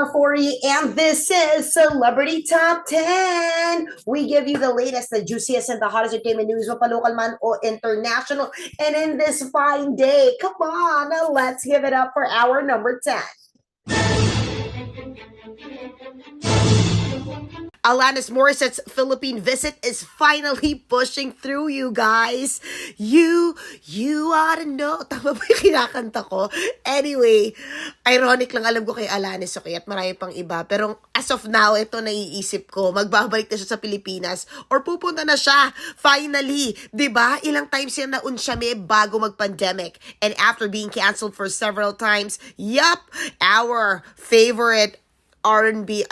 R40, and this is Celebrity Top 10. We give you the latest, the juiciest, and the hottest entertainment news, local man or international. And in this fine day, come on, let's give it up for our number 10. Alanis Morissette's Philippine visit is finally pushing through, you guys. You ought to know. Tama ba yung kinakanta ko? Anyway, ironic lang alam ko kay Alanis, okay, at marami pang iba. Pero as of now, ito naiisip ko, magbabalik na siya sa Pilipinas or pupunta na siya, finally. Diba? Ilang times yan naun siya bago mag-pandemic. And after being canceled for several times, yup, our favorite R&B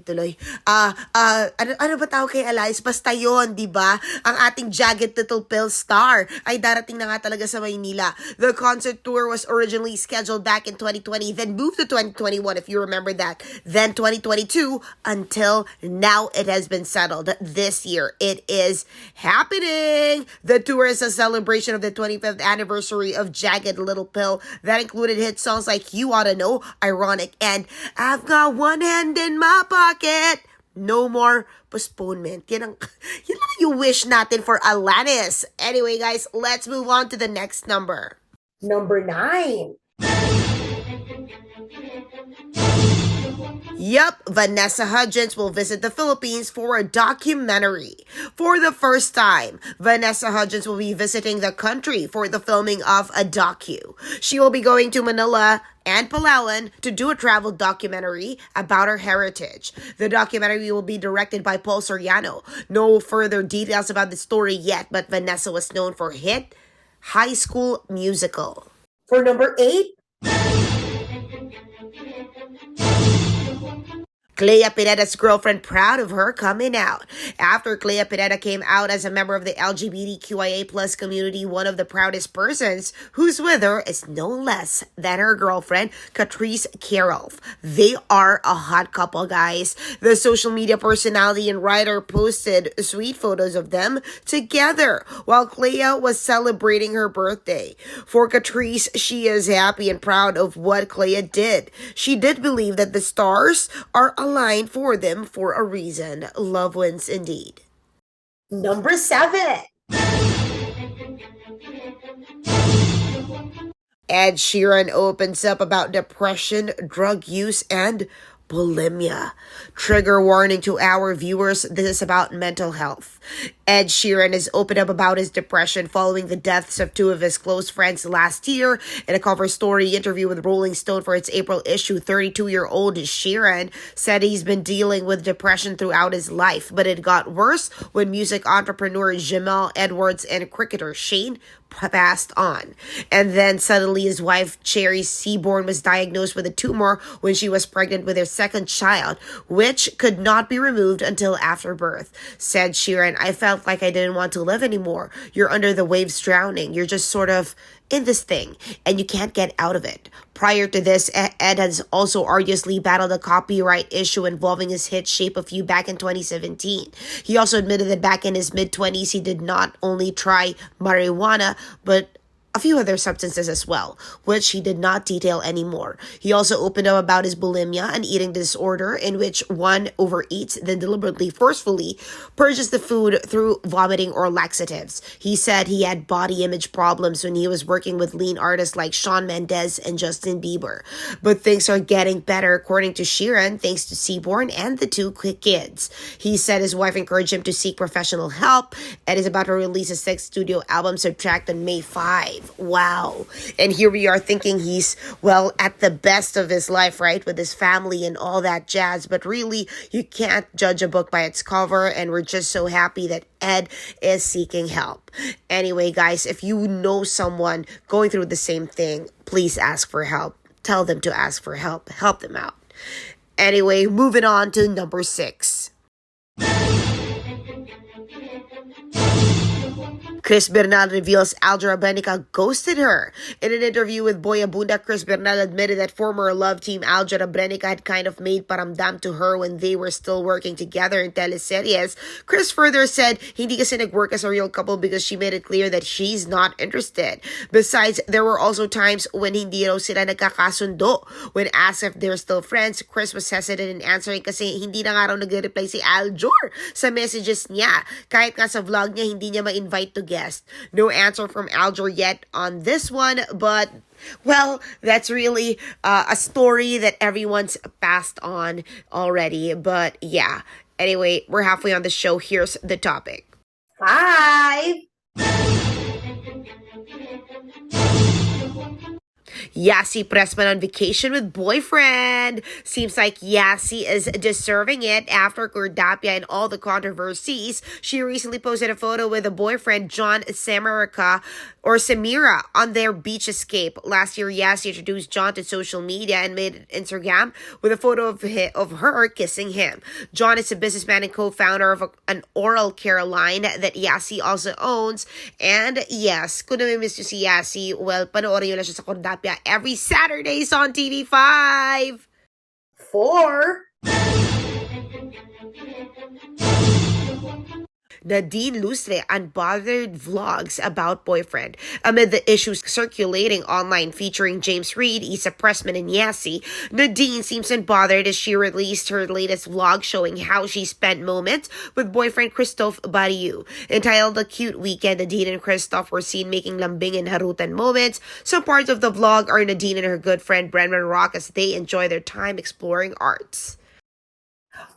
tuloy. Ano ba tawag kay Alanis? Basta yon, di ba? Ang ating Jagged Little Pill star ay darating na nga talaga sa Maynila. The concert tour was originally scheduled back in 2020, then moved to 2021, if you remember that. Then 2022, until now it has been settled. This year, it is happening. The tour is a celebration of the 25th anniversary of Jagged Little Pill that included hit songs like You Oughta Know, Ironic, and I've Got One Hand in My Pocket. No more postponement. Yan lang yung wish natin for Alanis. Anyway, guys, let's move on to the next number. Number 9. Yup, Vanessa Hudgens will visit the Philippines for a documentary. For the first time, Vanessa Hudgens will be visiting the country for the filming of a docu. She will be going to Manila and Palawan to do a travel documentary about her heritage. The documentary will be directed by Paul Soriano. No further details about the story yet, but Vanessa was known for hit High School Musical. For number 8, Cleo Pineda's girlfriend proud of her coming out. After Cleo Pineda came out as a member of the LGBTQIA plus community, one of the proudest persons who's with her is no less than her girlfriend, Catrice Carol. They are a hot couple, guys. The social media personality and writer posted sweet photos of them together while Cleo was celebrating her birthday. For Catrice, she is happy and proud of what Cleo did. She did believe that the stars are aligned for them for a reason. Love wins indeed. Number 7. Ed Sheeran opens up about depression, drug use, and bulimia. Trigger warning to our viewers, this is about mental health. Ed Sheeran has opened up about his depression following the deaths of two of his close friends last year. In a cover story interview with Rolling Stone for its April issue, 32-year-old Sheeran said he's been dealing with depression throughout his life, but it got worse when music entrepreneur Jamal Edwards and cricketer Shane passed on. And then suddenly his wife, Cherry Seaborn, was diagnosed with a tumor when she was pregnant with her second child, which could not be removed until after birth. Said Sheeran, I felt like I didn't want to live anymore. You're under the waves drowning. You're just sort of in this thing, and you can't get out of it. Prior to this, Ed has also arduously battled a copyright issue involving his hit Shape of You back in 2017. He also admitted that back in his mid-20s, he did not only try marijuana, but a few other substances as well, which he did not detail anymore. He also opened up about his bulimia, an eating disorder in which one overeats, then deliberately, forcefully purges the food through vomiting or laxatives. He said he had body image problems when he was working with lean artists like Shawn Mendes and Justin Bieber. But things are getting better, according to Sheeran, thanks to Seaborn and the two quick kids. He said his wife encouraged him to seek professional help and is about to release a 6th studio album, Subtract, on May 5. Wow. And here we are thinking he's, well, at the best of his life, right? With his family and all that jazz. But really, you can't judge a book by its cover. And we're just so happy that Ed is seeking help. Anyway, guys, if you know someone going through the same thing, please ask for help. Tell them to ask for help. Help them out. Anyway, moving on to number 6. Chris Bernal reveals Alger Abenica ghosted her. In an interview with Boy Abunda, Chris Bernal admitted that former love team Alger Abenica had kind of made paramdam to her when they were still working together in teleseries. Chris further said hindi kasi nag-work as a real couple because she made it clear that she's not interested. Besides, there were also times when hindi raw sila nagkakasundo. When asked if they're still friends, Chris was hesitant in answering kasi hindi na nga raw nag-reply si Aljor sa messages niya. Kahit nga sa vlog niya, hindi niya ma-invite to guest. No answer from Aljor yet on this one, but well, that's really a story that everyone's passed on already. But yeah, anyway, we're halfway on the show. Here's the topic. 5. Yassi Pressman on vacation with boyfriend. Seems like Yassi is deserving it after Cordapia and all the controversies. She recently posted a photo with a boyfriend, John Samira on their beach escape. Last year, Yassi introduced John to social media and made an Instagram with a photo of her kissing him. John is a businessman and co-founder of an oral care line that Yassi also owns. And yes, kung namimiss nyo si Yassi, well, panoorin nyo lang siya sa Cordapia every Saturdays on TV5. 4. Nadine Lustre unbothered vlogs about boyfriend. Amid the issues circulating online featuring James Reid, Issa Pressman, and Yassi, Nadine seems unbothered as she released her latest vlog showing how she spent moments with boyfriend Christophe Barriou. Entitled The Cute Weekend, Nadine and Christophe were seen making lambing and harutan moments. Some parts of the vlog are Nadine and her good friend Brendan Rock as they enjoy their time exploring arts.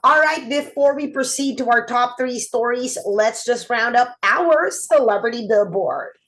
All right, before we proceed to our top 3 stories, let's just round up our Celebrity Billboard.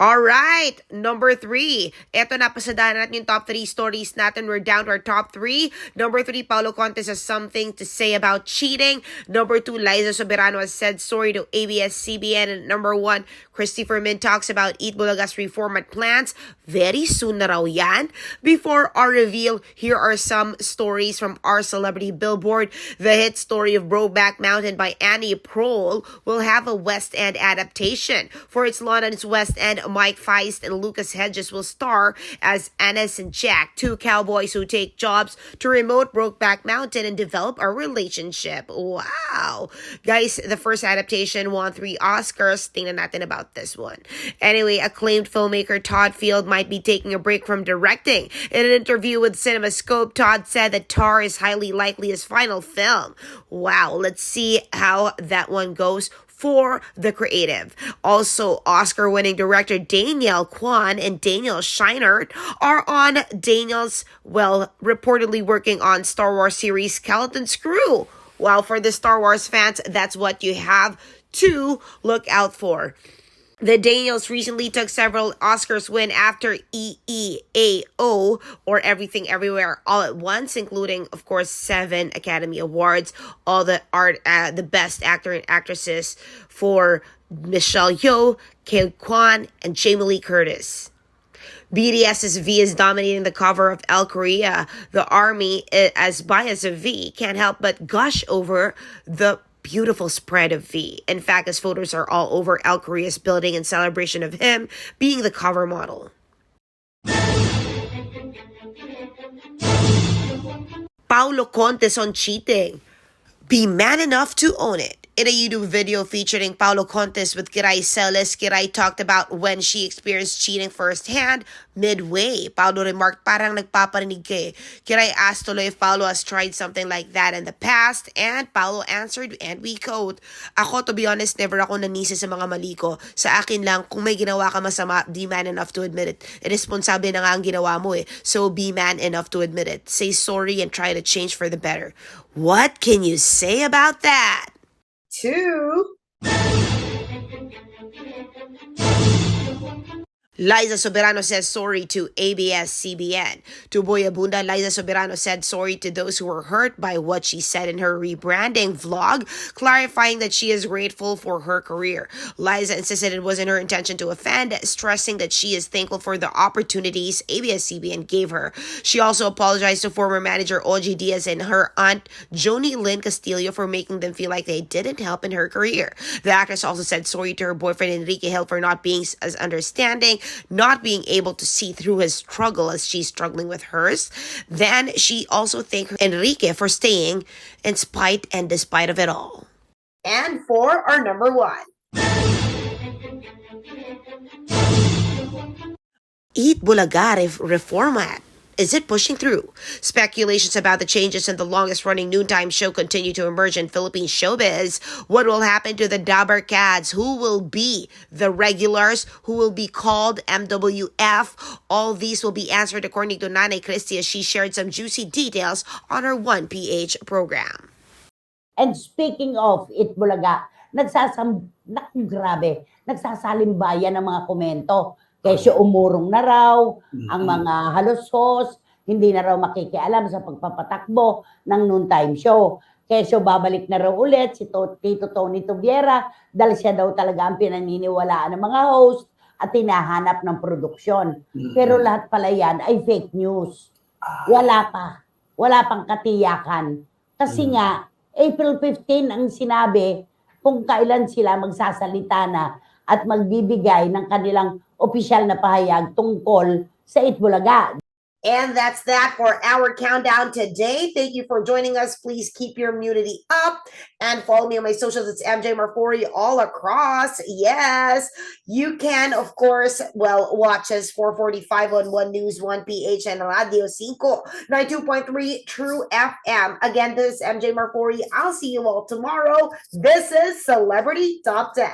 All right, number 3. Eto na, pasadahan natin yung top 3 stories natin. We're down to our top 3. Number 3, Paulo Contest has something to say about cheating. Number 2, Liza Soberano has said sorry to ABS-CBN. And number 1, Christopher Min talks about Eat Bulaga's reformat plans. Very soon na raw yan. Before our reveal, here are some stories from our Celebrity Billboard. The hit story of Brokeback Mountain by Annie Proulx will have a West End adaptation. For its London's West End, Mike Feist and Lucas Hedges will star as Annis and Jack, 2 cowboys who take jobs to remote Brokeback Mountain and develop a relationship. Wow! Guys, the first adaptation won 3 Oscars. Tingnan natin about this one. Anyway, acclaimed filmmaker Todd Field might be taking a break from directing. In an interview with CinemaScope, Todd said that Tar is highly likely his final film. Wow, let's see how that one goes for the creative. Also, Oscar-winning director Daniel Kwan and Daniel Scheinert are on Daniel's, reportedly working on Star Wars series Skeleton Crew. Well, for the Star Wars fans, that's what you have to look out for. The Daniels recently took several Oscars win after EEAO, or Everything Everywhere All at Once, including, of course, 7 Academy Awards, all the best actor and actresses for Michelle Yeoh, Kale Kwan, and Jamie Lee Curtis. BTS's V is dominating the cover of El Korea. The ARMY, as biased as V, can't help but gush over the beautiful spread of V. In fact, his photos are all over El Korea's building in celebration of him being the cover model. Paulo Contest on cheating. Be man enough to own it. In a YouTube video featuring Paulo Contest with Kiray Celis, Kiray talked about when she experienced cheating firsthand. Midway, Paulo remarked, parang nagpaparinig ka eh. Kiray asked tuloy if Paulo has tried something like that in the past, and Paulo answered, and we quote, "Ako, to be honest, never ako nanisi sa mga mali ko. Sa akin lang, kung may ginawa ka masama, be man enough to admit it. Irresponsable na nga ang ginawa mo eh. So be man enough to admit it. Say sorry and try to change for the better." What can you say about that? 2. Liza Soberano says sorry to ABS-CBN. To Boy Abunda, Liza Soberano said sorry to those who were hurt by what she said in her rebranding vlog, clarifying that she is grateful for her career. Liza insisted it wasn't her intention to offend, stressing that she is thankful for the opportunities ABS-CBN gave her. She also apologized to former manager Oji Diaz and her aunt Joni Lynn Castillo for making them feel like they didn't help in her career. The actress also said sorry to her boyfriend Enrique Hill for not being as understanding, not being able to see through his struggle as she's struggling with hers. Then she also thanked Enrique for staying in spite and despite of it all. And for our number one. Eat Bulaga Reformat. Is it pushing through? Speculations about the changes in the longest-running noontime show continue to emerge in Philippine showbiz. What will happen to the Dabber Cats? Who will be the regulars? Who will be called MWF? All these will be answered according to Nanay Christie as she shared some juicy details on her 1PH program. And speaking of It Bulaga, grabe, nagsasalimbayan ng mga komento. Kesyo umurong na raw, ang mga halos-host, hindi na raw makikialam sa pagpapatakbo ng noontime show. Kesyo babalik na raw ulit si Tito Tony Tubiera dahil siya daw talaga ang pinaniniwalaan ng mga host at tinahanap ng produksyon. Pero lahat pala yan ay fake news. Wala pang katiyakan. Kasi nga, April 15 ang sinabi kung kailan sila magsasalita na at magbibigay ng kanilang opisyal na pahayag tungkol sa Itbulaga. And that's that for our countdown today. Thank you for joining us. Please keep your immunity up and follow me on my socials. It's MJ Marfori all across. Yes, you can, of course, watch us 4:45 on 1 News, 1PH, and Radio 5, 92.3 True FM. Again, this is MJ Marfori. I'll see you all tomorrow. This is Celebrity Top 10.